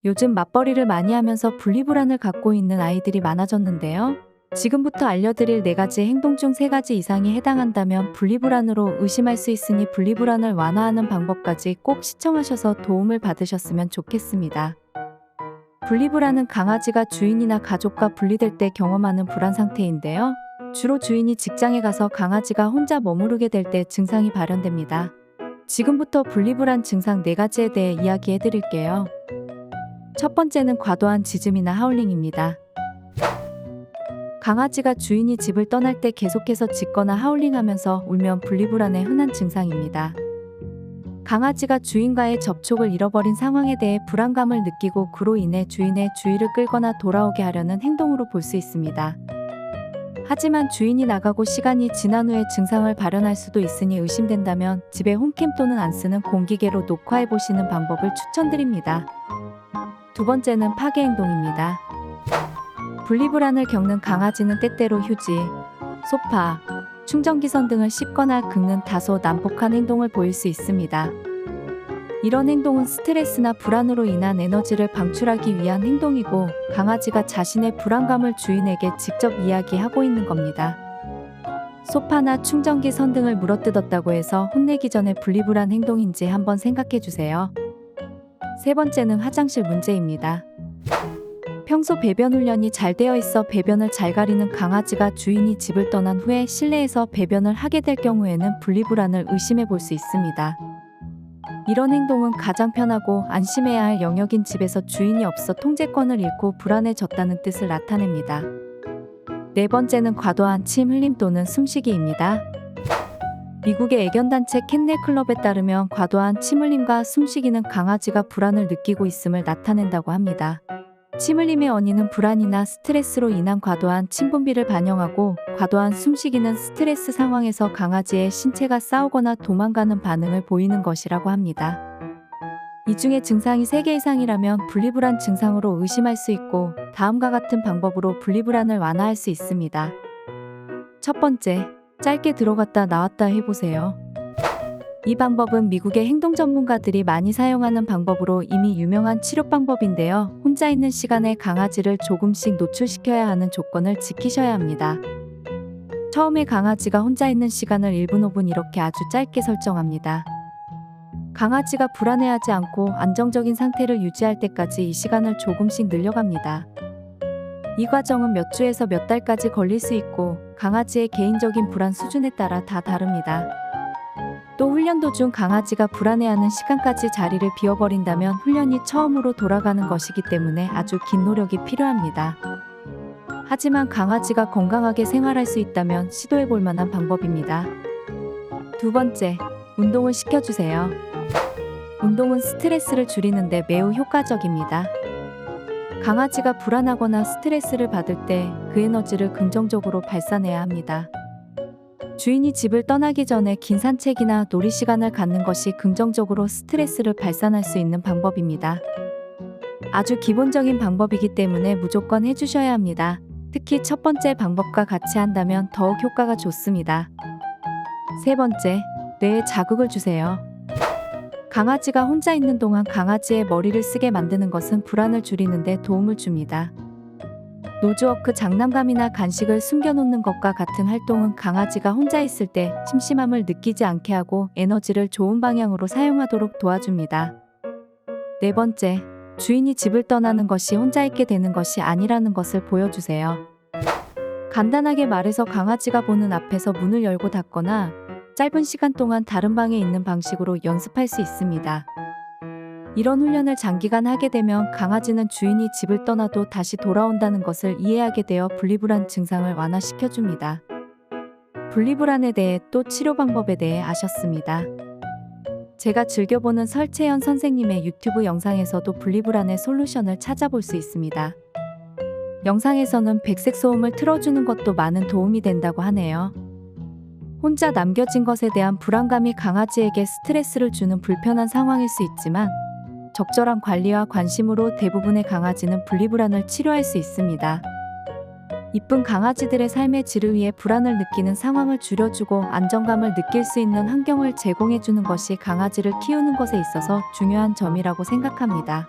요즘 맞벌이를 많이 하면서 분리불안을 갖고 있는 아이들이 많아졌는데요. 지금부터 알려드릴 4가지 행동 중 3가지 이상이 해당한다면 분리불안으로 의심할 수 있으니 분리불안을 완화하는 방법까지 꼭 시청하셔서 도움을 받으셨으면 좋겠습니다. 분리불안은 강아지가 주인이나 가족과 분리될 때 경험하는 불안 상태인데요. 주로 주인이 직장에 가서 강아지가 혼자 머무르게 될 때 증상이 발현됩니다. 지금부터 분리불안 증상 4가지에 대해 이야기해 드릴게요. 첫 번째는 과도한 짖음이나 하울링입니다. 강아지가 주인이 집을 떠날 때 계속해서 짖거나 하울링하면서 울면 분리불안의 흔한 증상입니다. 강아지가 주인과의 접촉을 잃어버린 상황에 대해 불안감을 느끼고 그로 인해 주인의 주의를 끌거나 돌아오게 하려는 행동으로 볼 수 있습니다. 하지만 주인이 나가고 시간이 지난 후에 증상을 발현할 수도 있으니 의심된다면 집에 홈캠 또는 안 쓰는 공기계로 녹화해 보시는 방법을 추천드립니다. 두 번째는 파괴 행동입니다. 분리불안을 겪는 강아지는 때때로 휴지, 소파, 충전기선 등을 씹거나 긁는 다소 난폭한 행동을 보일 수 있습니다. 이런 행동은 스트레스나 불안으로 인한 에너지를 방출하기 위한 행동이고 강아지가 자신의 불안감을 주인에게 직접 이야기하고 있는 겁니다. 소파나 충전기 선 등을 물어뜯었다고 해서 혼내기 전에 분리불안 행동인지 한번 생각해 주세요. 세 번째는 화장실 문제입니다. 평소 배변 훈련이 잘 되어 있어 배변을 잘 가리는 강아지가 주인이 집을 떠난 후에 실내에서 배변을 하게 될 경우에는 분리불안을 의심해 볼 수 있습니다. 이런 행동은 가장 편하고 안심해야 할 영역인 집에서 주인이 없어 통제권을 잃고 불안해졌다는 뜻을 나타냅니다. 네 번째는 과도한 침, 흘림 또는 숨쉬기입니다. 미국의 애견단체 캣넷클럽에 따르면 과도한 침 흘림과 숨쉬기는 강아지가 불안을 느끼고 있음을 나타낸다고 합니다. 침 흘림의 원인은 불안이나 스트레스로 인한 과도한 침 분비를 반영하고 과도한 숨쉬기는 스트레스 상황에서 강아지의 신체가 싸우거나 도망가는 반응을 보이는 것이라고 합니다. 이 중에 증상이 3개 이상이라면 분리불안 증상으로 의심할 수 있고 다음과 같은 방법으로 분리불안을 완화할 수 있습니다. 첫 번째, 짧게 들어갔다 나왔다 해보세요. 이 방법은 미국의 행동 전문가들이 많이 사용하는 방법으로 이미 유명한 치료 방법인데요. 혼자 있는 시간에 강아지를 조금씩 노출시켜야 하는 조건을 지키셔야 합니다. 처음에 강아지가 혼자 있는 시간을 1분, 5분 이렇게 아주 짧게 설정합니다. 강아지가 불안해하지 않고 안정적인 상태를 유지할 때까지 이 시간을 조금씩 늘려갑니다. 이 과정은 몇 주에서 몇 달까지 걸릴 수 있고 강아지의 개인적인 불안 수준에 따라 다 다릅니다. 또 훈련 도중 강아지가 불안해하는 시간까지 자리를 비워버린다면 훈련이 처음으로 돌아가는 것이기 때문에 아주 긴 노력이 필요합니다. 하지만 강아지가 건강하게 생활할 수 있다면 시도해볼 만한 방법입니다. 두 번째, 운동을 시켜주세요. 운동은 스트레스를 줄이는데 매우 효과적입니다. 강아지가 불안하거나 스트레스를 받을 때 그 에너지를 긍정적으로 발산해야 합니다. 주인이 집을 떠나기 전에 긴 산책이나 놀이 시간을 갖는 것이 긍정적으로 스트레스를 발산할 수 있는 방법입니다. 아주 기본적인 방법이기 때문에 무조건 해주셔야 합니다. 특히 첫 번째 방법과 같이 한다면 더욱 효과가 좋습니다. 세 번째, 뇌에 자극을 주세요. 강아지가 혼자 있는 동안 강아지의 머리를 쓰게 만드는 것은 불안을 줄이는데 도움을 줍니다. 노즈워크, 장난감이나 간식을 숨겨놓는 것과 같은 활동은 강아지가 혼자 있을 때 심심함을 느끼지 않게 하고 에너지를 좋은 방향으로 사용하도록 도와줍니다. 네 번째, 주인이 집을 떠나는 것이 혼자 있게 되는 것이 아니라는 것을 보여주세요. 간단하게 말해서 강아지가 보는 앞에서 문을 열고 닫거나 짧은 시간 동안 다른 방에 있는 방식으로 연습할 수 있습니다. 이런 훈련을 장기간 하게 되면 강아지는 주인이 집을 떠나도 다시 돌아온다는 것을 이해하게 되어 분리불안 증상을 완화시켜줍니다. 분리불안에 대해 또 치료 방법에 대해 아셨습니다. 제가 즐겨보는 설채연 선생님의 유튜브 영상에서도 분리불안의 솔루션을 찾아볼 수 있습니다. 영상에서는 백색 소음을 틀어주는 것도 많은 도움이 된다고 하네요. 혼자 남겨진 것에 대한 불안감이 강아지에게 스트레스를 주는 불편한 상황일 수 있지만 적절한 관리와 관심으로 대부분의 강아지는 분리불안을 치료할 수 있습니다. 이쁜 강아지들의 삶의 질을 위해 불안을 느끼는 상황을 줄여주고 안정감을 느낄 수 있는 환경을 제공해주는 것이 강아지를 키우는 것에 있어서 중요한 점이라고 생각합니다.